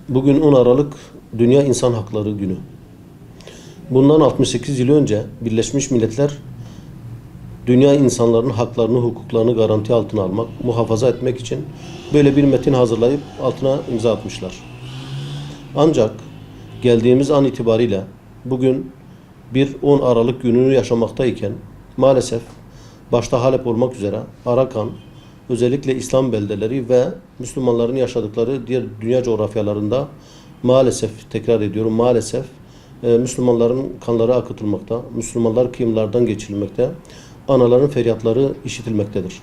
Bugün 10 Aralık Dünya İnsan Hakları Günü. Bundan 68 yıl önce Birleşmiş Milletler dünya insanların haklarını, hukuklarını garanti altına almak, muhafaza etmek için böyle bir metin hazırlayıp altına imza atmışlar. Ancak geldiğimiz an itibariyle bugün bir 10 Aralık gününü yaşamaktayken maalesef başta Halep olmak üzere Arakan, özellikle İslam beldeleri ve Müslümanların yaşadıkları diğer dünya coğrafyalarında maalesef, tekrar ediyorum maalesef, Müslümanların kanları akıtılmakta, Müslümanlar kıyımlardan geçirilmekte, anaların feryatları işitilmektedir.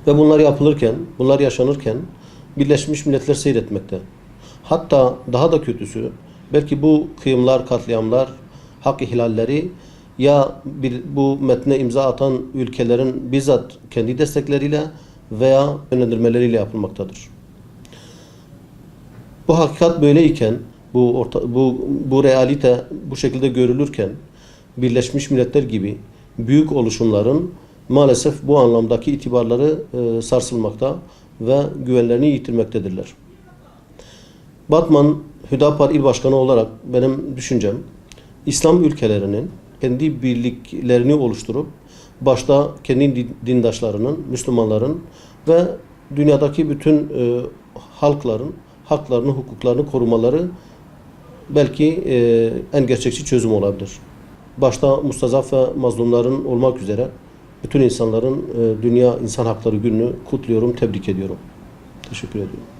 Ve bunlar yapılırken, bunlar yaşanırken Birleşmiş Milletler seyretmekte. Hatta daha da kötüsü, belki bu kıyımlar, katliamlar, hak ihlalleri ya bu metne imza atan ülkelerin bizzat kendi destekleriyle veya yönlendirmeleriyle yapılmaktadır. Bu hakikat böyleyken, bu realite bu şekilde görülürken Birleşmiş Milletler gibi büyük oluşumların maalesef bu anlamdaki itibarları sarsılmakta ve güvenlerini yitirmektedirler. Batman Hüdapar İl Başkanı olarak benim düşüncem, İslam ülkelerinin kendi birliklerini oluşturup başta kendi dindaşlarının, Müslümanların ve dünyadaki bütün halkların haklarını, hukuklarını korumaları belki en gerçekçi çözüm olabilir. Başta mustazaf ve mazlumların olmak üzere bütün insanların Dünya İnsan Hakları Günü'nü kutluyorum, tebrik ediyorum. Teşekkür ediyorum.